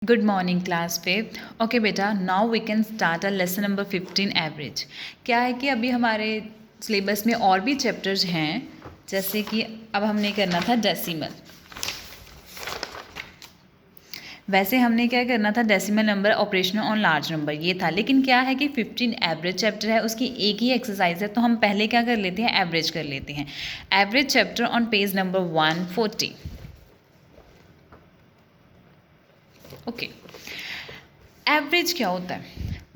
Good morning class 5th. Okay बेटा, now we can start a lesson number 15 average. क्या है कि अभी हमारे सिलेबस में और भी चैप्टर्स हैं, जैसे कि अब हमने करना था डेसिमल. वैसे हमने क्या करना था, decimal number operation on large number ये था. लेकिन क्या है कि 15 एवरेज चैप्टर है, उसकी एक ही एक्सरसाइज है, तो हम पहले क्या कर लेते हैं, एवरेज कर लेते हैं. Average chapter on page number 140. Okay. Average क्या होता है?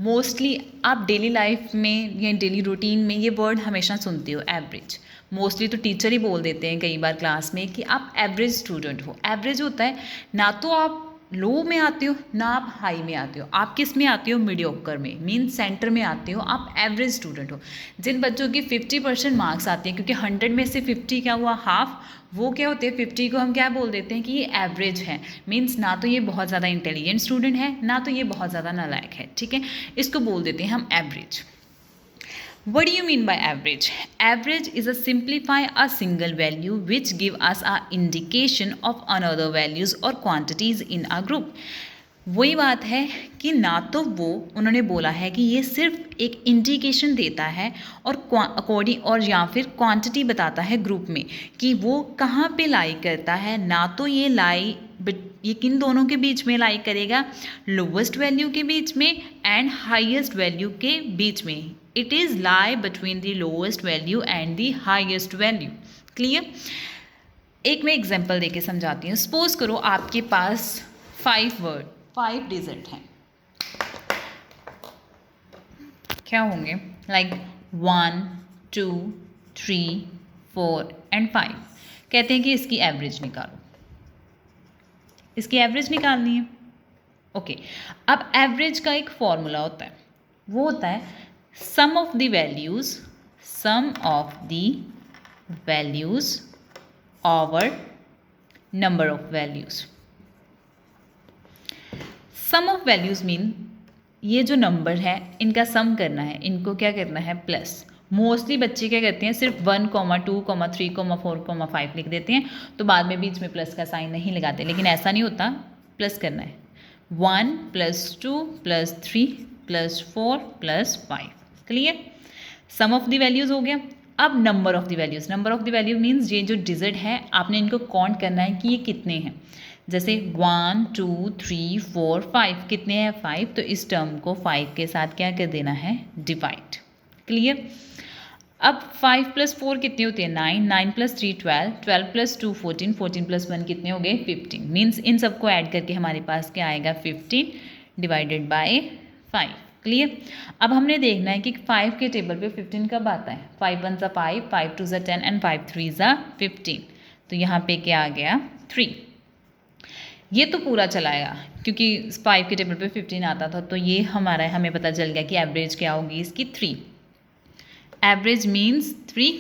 मोस्टली आप डेली लाइफ में या डेली रूटीन में ये वर्ड हमेशा सुनते हो, एवरेज. मोस्टली तो टीचर ही बोल देते हैं कई बार क्लास में कि आप एवरेज स्टूडेंट हो. एवरेज होता है ना तो आप लो में आते हो ना आप हाई में आते हो, आप किस में आते हो, मीडियोकर में, मीन सेंटर में आते हो, आप एवरेज स्टूडेंट हो. जिन बच्चों की 50% मार्क्स आते हैं, क्योंकि 100 में से 50 क्या हुआ, हाफ, वो क्या होते हैं 50 को हम क्या बोल देते हैं कि ये एवरेज है. मीन्स ना तो ये बहुत ज़्यादा इंटेलिजेंट स्टूडेंट है ना तो ये बहुत ज़्यादा नालायक है. ठीक है, इसको बोल देते हैं हम average. What do you mean by average? Average is a simplify a single value which give us a indication of another values or quantities in a group. वही बात है कि ना तो वो उन्होंने बोला है कि ये सिर्फ एक इंडिकेशन देता है और अकॉर्डिंग और या फिर क्वांटिटी बताता है ग्रुप में कि वो कहाँ पे लाई करता है. ना तो ये किन दोनों के बीच में लाई करेगा, लोवेस्ट वैल्यू के बीच में एंड हाईएस्ट वैल्यू के बीच में. It is lie between the lowest value and the highest value. Clear? एक मैं एग्जांपल देके समझाती हूँ. सपोज करो आपके पास 5 डिजिट हैं. क्या होंगे? Like 1, 2, 3, 4 and 5. कहते हैं कि इसकी एवरेज निकालो. इसकी एवरेज निकालनी है. ओके. अब एवरेज का एक फॉर्मूला होता है, वो होता है sum of the values over number of values. Sum of values mean ये जो नंबर है इनका सम करना है, इनको क्या करना है, प्लस. मोस्टली बच्चे क्या करते हैं, सिर्फ 1, 2, 3, 4, 5 लिख देते हैं, तो बाद में बीच में प्लस का साइन नहीं लगाते. लेकिन ऐसा नहीं होता, प्लस करना है. 1 + 2 + 3 + 4 + 5. Clear? Sum of the values हो गया. अब number of the values means ये जो डिजिट है आपने इनको काउंट करना है कि ये कितने हैं. जैसे 1, 2, 3, 4, 5 कितने हैं, 5. तो इस टर्म को 5 के साथ क्या कर देना है, डिवाइड. क्लियर? अब 5 + 4 कितने होते हैं, 9, 9 + 3 12, 12 + 2 14, 14 + 1 कितने हो गए, 15. मीन्स इन सबको ऐड करके हमारे पास क्या आएगा, 15 डिवाइडेड बाय 5. क्लियर? अब हमने देखना है कि 5 के टेबल पे 15 कब आता है. 5 1 = 5, 5 2 = 10 एंड 5 3 = 15. तो यहाँ पे क्या आ गया, 3. ये तो पूरा चलाएगा क्योंकि 5 के टेबल पे 15 आता था, तो ये हमें पता चल गया कि एवरेज क्या होगी इसकी, 3. Average means 3.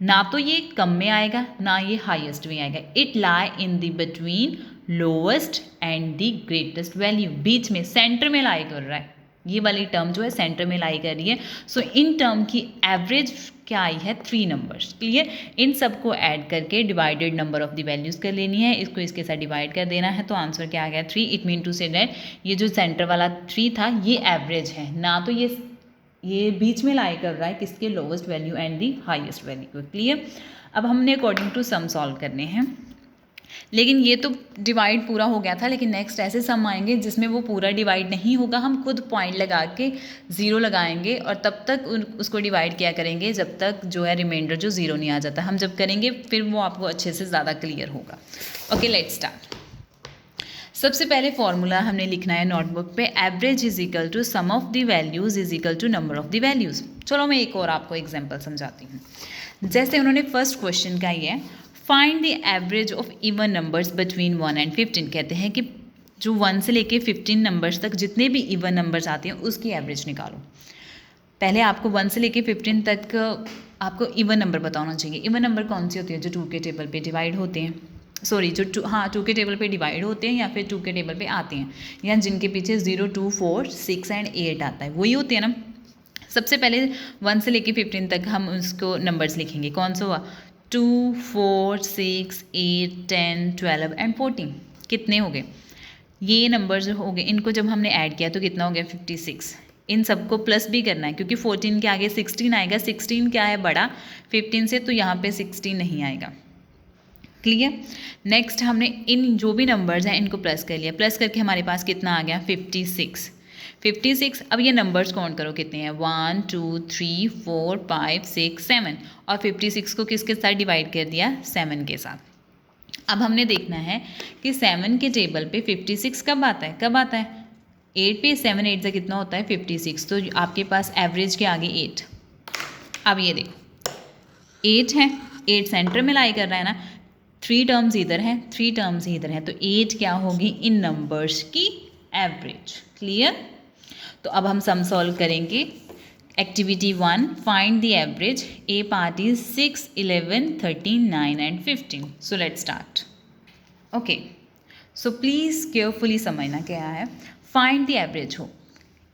ना तो ये कम में आएगा ना ये हाईएस्ट में आएगा. It lie in the between lowest and the greatest value. बीच में सेंटर में लाई कर रहा है, ये वाली टर्म जो है सेंटर में लाई कर रही है. सो इन टर्म की एवरेज क्या आई है, 3 नंबर्स. क्लियर? इन सबको ऐड करके divided number of the values कर लेनी है, इसको इसके साथ डिवाइड कर देना है, तो आंसर क्या आ गया, 3. It mean to say that ये जो सेंटर वाला 3 था ये एवरेज है, ना तो ये बीच में लाई कर रहा है किसके, lowest value and the highest value. Clear? अब हमने अकॉर्डिंग टू सम सॉल्व करने हैं. लेकिन ये तो डिवाइड पूरा हो गया था, लेकिन नेक्स्ट ऐसे सम आएंगे जिसमें वो पूरा डिवाइड नहीं होगा. हम खुद पॉइंट लगा के 0 लगाएंगे और तब तक उसको डिवाइड किया करेंगे जब तक जो है रिमाइंडर जो 0 नहीं आ जाता. हम जब करेंगे फिर वो आपको अच्छे से ज़्यादा क्लियर होगा. Okay, let's start. सबसे पहले फॉर्मूला हमने लिखना है नोटबुक पे, average is equal to sum of the values is equal to number of the values. चलो मैं एक और आपको एग्जांपल समझाती हूँ. जैसे उन्होंने फर्स्ट क्वेश्चन का ही है, find the average of even numbers between 1 and 15. कहते हैं कि जो 1 से लेके 15 नंबर्स तक जितने भी इवन नंबर्स आते हैं उसकी एवरेज निकालो. पहले आपको 1 से लेके 15 तक आपको इवन नंबर बताना चाहिए. इवन नंबर कौन सी होती है, जो 2 के टेबल पे डिवाइड होते हैं, सॉरी जो 2 के टेबल पे डिवाइड होते हैं या फिर 2 के टेबल पे आते हैं, या जिनके पीछे 0, 2, 4, 6 एंड 8 आता है, वही होते हैं ना. सबसे पहले 1 से लेके 15 तक हम उसको नंबर्स लिखेंगे. कौन सा हुआ, 2, 4, 6, 8, 10, 12 एंड 14. कितने हो गए, ये नंबर्स हो गए, इनको जब हमने ऐड किया तो कितना हो गया 56। इन सबको प्लस भी करना है क्योंकि 14 के आगे 16 आएगा, 16 क्या है बड़ा 15 से, तो यहाँ पे 16 नहीं आएगा। क्लियर। नेक्स्ट हमने इन जो भी नंबर्स हैं इनको प्लस कर लिया, प्लस करके हमारे पास कितना आ गया 56। 56 अब ये नंबर्स काउंट करो कितने हैं 1 2 3 4 5 6 7 और 56 को किसके साथ डिवाइड कर दिया 7 के साथ। अब हमने देखना है कि 7 के टेबल पे 56 कब आता है, कब आता है 8 पे 7 8 से कितना होता है 56, तो आपके पास एवरेज के आगे 8। अब ये देखो 8 है, 8 सेंटर में लाई कर रहा है ना, 3 टर्म्स इधर हैं 3 टर्म्स इधर हैं, तो 8 क्या होगी इन नंबर्स की एवरेज। क्लियर। तो अब हम सम सॉल्व करेंगे। Activity 1 find the average, A part is 6 11 13 9 and 15। So let's start. Okay, so please carefully समझना क्या है। फाइंड द एवरेज हो,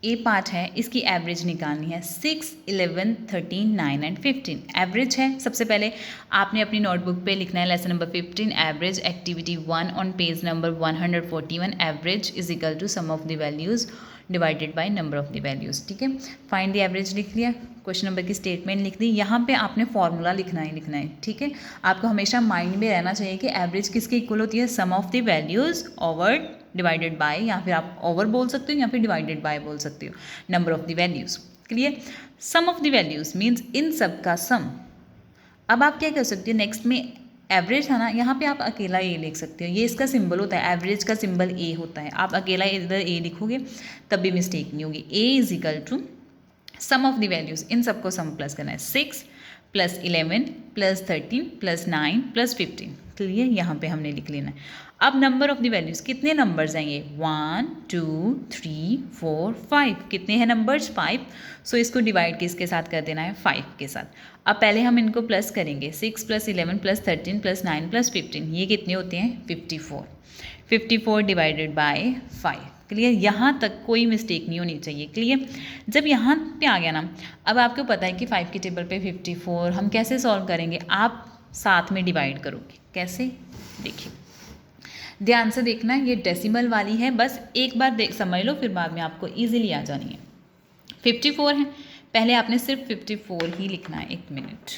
ए पार्ट है, इसकी एवरेज निकालनी है 6 11 13 9 एंड 15। एवरेज है, सबसे पहले आपने अपनी नोटबुक पे लिखना है lesson number 15 average, activity 1 on page number 141। Average is equal to sum of the values divided by number of the values. ठीक है, फाइंड द एवरेज लिख लिया, क्वेश्चन नंबर की स्टेटमेंट लिख दी, यहाँ पे आपने फॉर्मूला लिखना है। ठीक है, आपको हमेशा माइंड में रहना चाहिए कि एवरेज किसके इक्वल होती है, sum of the values over divided by, या फिर आप ओवर बोल सकते हो या फिर डिवाइडेड बाय बोल सकते हो, number of the values. Clear. Sum of the values means इन सब का सम। अब आप क्या कर सकते हो, नेक्स्ट में एवरेज है ना, यहाँ पे आप अकेला ए लिख सकते हो, ये इसका सिंबल होता है, एवरेज का सिंबल ए होता है, आप अकेला इधर ए लिखोगे तब भी मिस्टेक नहीं होगी। A is equal to sum of the values, इन सबको सम प्लस करना है, 6 + 11 + 13 + 9 + 15। क्लियर, यहाँ पे हमने लिख लेना है। अब नंबर ऑफ द वैल्यूज़, कितने नंबर्स हैं ये 1 2 3 4 5, कितने हैं नंबर्स 5। सो इसको डिवाइड किसके साथ कर देना है 5 के साथ। अब पहले हम इनको प्लस करेंगे, 6 + 11 + 13 + 9 + 15, ये कितने होते हैं 54। 54 डिवाइडेड बाय 5। क्लियर, यहाँ तक कोई मिस्टेक नहीं होनी चाहिए। क्लियर। जब यहाँ पे आ गया ना, अब आपको पता है कि 5 के टेबल पे 54 हम कैसे सॉल्व करेंगे, आप साथ में डिवाइड करोगे। कैसे, देखिए ध्यान से देखना, ये डेसिमल वाली है, बस एक बार देख समझ लो, फिर बाद में आपको ईजिली आ जानी है। 54 है, पहले आपने सिर्फ 54 ही लिखना है। 1 मिनट,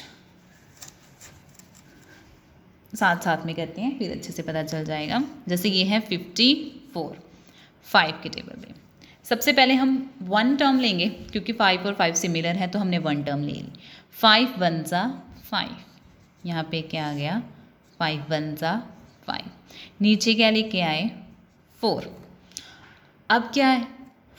साथ साथ में करते हैं फिर अच्छे से पता चल जाएगा। जैसे ये है 54 5 के टेबल पे, सबसे पहले हम 1 टर्म लेंगे क्योंकि 5 और 5 सिमिलर है, तो हमने 1 टर्म ले ली। 5 × 1 = 5, यहाँ पे क्या आ गया 5 × 1 = 5, नीचे क्या लेके आए 4। अब क्या है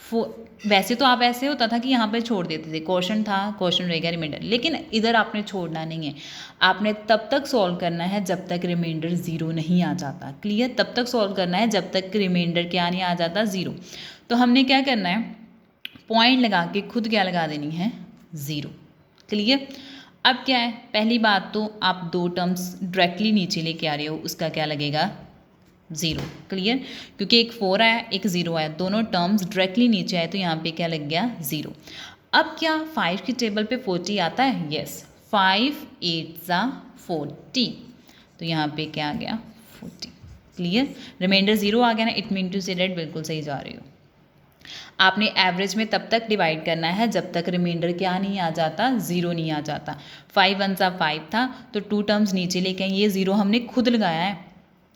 4, वैसे तो आप ऐसे होता था कि यहाँ पे छोड़ देते थे, क्वेश्चन था क्वेश्चन रहेगा रिमाइंडर, लेकिन इधर आपने छोड़ना नहीं है, आपने तब तक सॉल्व करना है जब तक रिमाइंडर 0 नहीं आ जाता। क्लियर, तब तक सॉल्व करना है जब तक रिमाइंडर क्या नहीं आ जाता 0। तो हमने क्या करना है, पॉइंट लगा के खुद क्या लगा देनी है 0। क्लियर। अब क्या है, पहली बात तो आप 2 टर्म्स डायरेक्टली नीचे लेके आ रहे हो, उसका क्या लगेगा 0। क्लियर, क्योंकि एक 4 आया एक 0 आया, दोनों टर्म्स डायरेक्टली नीचे आए, तो यहाँ पे क्या लग गया 0। अब क्या 5 की टेबल पे 40 आता है, यस, 5 8 = 40, तो यहाँ पे क्या आ गया 40। क्लियर, रिमाइंडर 0 आ गया ना, इट मीन टू से डेट बिल्कुल सही जा रही हो। आपने एवरेज में तब तक डिवाइड करना है जब तक रिमाइंडर क्या नहीं आ जाता 0 नहीं आ जाता। 5 × 1 = 5 था, तो 2 टर्म्स नीचे लेके आए, ये 0 हमने खुद लगाया है,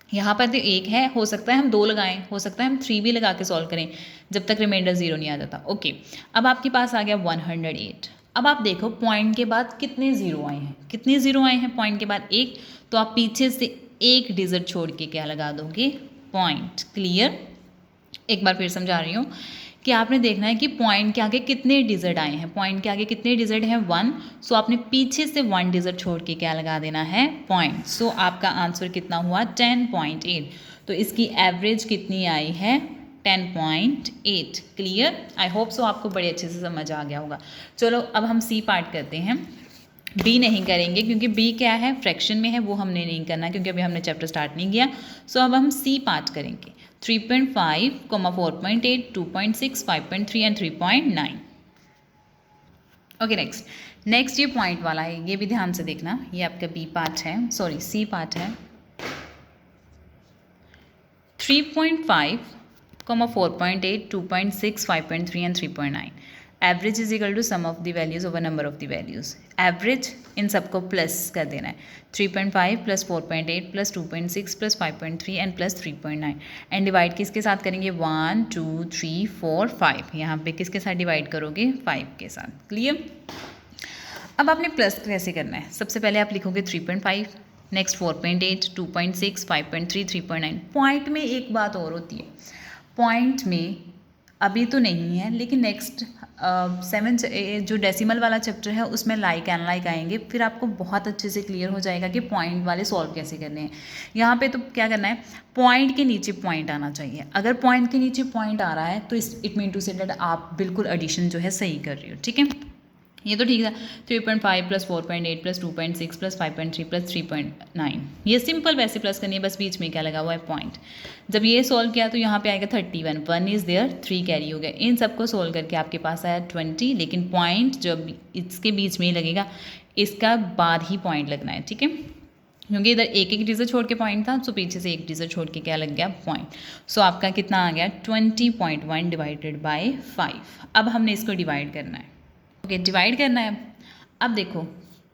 यहाँ पर तो 1 है, हो सकता है हम 2 लगाएं, हो सकता है हम 3 भी लगा के सॉल्व करें जब तक रिमाइंडर 0 नहीं आ जाता। ओके, अब आपके पास आ गया 108। अब आप देखो पॉइंट के बाद कितने 0 आए हैं, कितने 0 आए हैं पॉइंट के बाद 1, तो आप पीछे से एक डिजिट छोड़ के क्या लगा दोगे पॉइंट। क्लियर, एक बार फिर समझा रही हूँ कि आपने देखना है कि पॉइंट के आगे कितने डिजिट आए हैं, पॉइंट के आगे कितने डिजिट हैं 1, सो आपने पीछे से 1 डिजिट छोड़ के क्या लगा देना है पॉइंट। सो आपका आंसर कितना हुआ 10.8, तो इसकी एवरेज कितनी आई है 10.8। क्लियर, आई होप सो आपको बड़े अच्छे से समझ आ गया होगा। चलो अब हम सी पार्ट करते हैं, बी नहीं करेंगे क्योंकि बी क्या है फ्रैक्शन में है, वो हमने नहीं करना क्योंकि अभी हमने चैप्टर स्टार्ट नहीं किया। सो अब हम सी पार्ट करेंगे, 3.5, 4.8, 2.6, 5.3 एंड 3.9। ओके, नेक्स्ट ये पॉइंट वाला है, ये भी ध्यान से देखना, ये आपका बी पार्ट है, सी पार्ट है। 3.5 4.8, 2.6, 5.3 and 3.9. Average is equal to sum of the values over number of the values. Average इन सबको प्लस कर देना है. 3.5 plus 4.8 plus 2.6 plus 5.3 and plus 3.9. And divide किसके साथ करेंगे? 1 2 3 4 5. यहाँ पे किसके साथ डिवाइड करोगे? 5 के साथ. क्लियर? अब आपने प्लस कैसे करना है? सबसे पहले आप लिखोगे 3.5, नेक्स्ट 4.8, 2.6, 5.3, 3.9. पॉइंट में एक बात और होती है, पॉइंट में अभी तो नहीं है, लेकिन नेक्स्ट 7 जो डेसिमल वाला चैप्टर है उसमें लाइक एंड लाइक आएंगे, फिर आपको बहुत अच्छे से क्लियर हो जाएगा कि पॉइंट वाले सॉल्व कैसे करने हैं. यहाँ पे तो क्या करना है, पॉइंट के नीचे पॉइंट आना चाहिए. अगर पॉइंट के नीचे पॉइंट आ रहा है तो it mean to say that आप बिल्कुल एडिशन जो है सही कर रही हो. ठीक है, ये तो ठीक है. 3.5 प्लस 4.8 प्लस 2.6 प्लस 5.3 प्लस 3.9. ये सिंपल वैसे प्लस करनी है, बस बीच में क्या लगा हुआ है? पॉइंट. जब ये सोल्व किया तो यहाँ पे आएगा 31. 1 इज़ देयर, 3 कैरी हो गया. इन सबको सोल्व करके आपके पास आया 20, लेकिन पॉइंट जब इसके बीच में ही लगेगा, इसका बाद ही पॉइंट लगना है. ठीक है, क्योंकि इधर एक डिजिट छोड़ के पॉइंट था, सो पीछे से एक डिजिट छोड़ के क्या लग गया? पॉइंट. सो आपका कितना आ गया? 20.1 डिवाइडेड बाय 5. अब हमने इसको डिवाइड करना है. ओके, डिवाइड करना है. अब देखो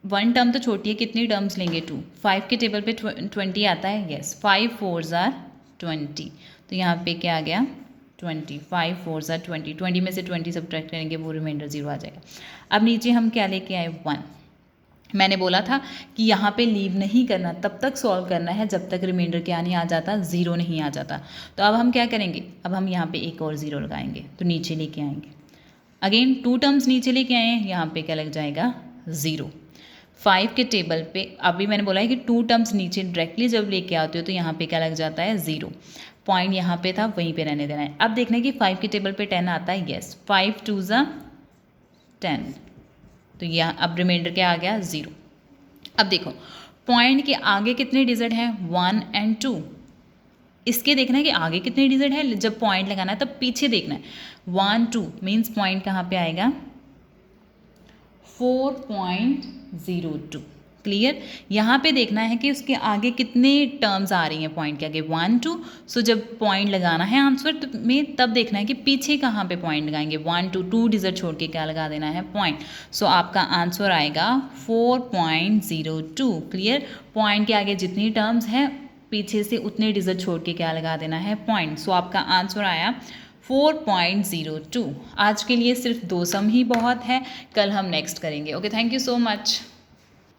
1 टर्म तो छोटी है, कितनी टर्म्स लेंगे? 2. 5 के टेबल पे 20 आता है. Yes, 5 4s are 20. तो यहाँ पे क्या आ गया? 20. 5 4s are 20. 20 में से 20 सब्ट्रैक्ट करेंगे, वो रिमाइंडर 0 आ जाएगा. अब नीचे हम क्या लेके आए? 1. मैंने बोला था कि यहाँ पे लीव नहीं करना, तब तक सॉल्व करना है जब तक रिमाइंडर क्या नहीं आ जाता? 0 नहीं आ जाता. तो अब हम क्या करेंगे? अब हम यहाँ पे एक और 0 लगाएंगे, तो नीचे लेके आएंगे. अगेन 2 टर्म्स नीचे लेके आए हैं, यहाँ पे क्या लग जाएगा? 0. 5 के टेबल पे अभी मैंने बोला है कि 2 टर्म्स नीचे डायरेक्टली जब लेके आते हो तो यहाँ पे क्या लग जाता है? 0. पॉइंट यहाँ पे था, वहीं पे रहने देना है. अब देखना है कि 5 के टेबल पे 10 आता है. Yes, 5 2s are 10. तो यहाँ अब रिमाइंडर क्या आ गया? 0. अब देखो पॉइंट के आगे कितने डिजिट हैं? 1 and 2. इसके देखना है कि आगे कितने डिजिट है. जब पॉइंट लगाना है तब पीछे देखना है. 1 2 मीन्स पॉइंट कहाँ पे आएगा? 4.02. क्लियर? यहाँ पे देखना है कि उसके आगे कितने टर्म्स आ रही हैं पॉइंट के आगे? 1 2. सो जब पॉइंट लगाना है आंसर में तब देखना है कि पीछे कहाँ पे पॉइंट लगाएंगे. 1 2 2 डिजिट छोड़ के क्या लगा देना है? पॉइंट. सो आपका आंसर आएगा 4.02. क्लियर? पॉइंट के आगे जितनी टर्म्स हैं पीछे से उतने डिजिट छोड़ के क्या लगा देना है? पॉइंट. सो आपका आंसर आया 4.02. आज के लिए सिर्फ 2 सम ही बहुत है, कल हम नेक्स्ट करेंगे. Okay, thank you so much.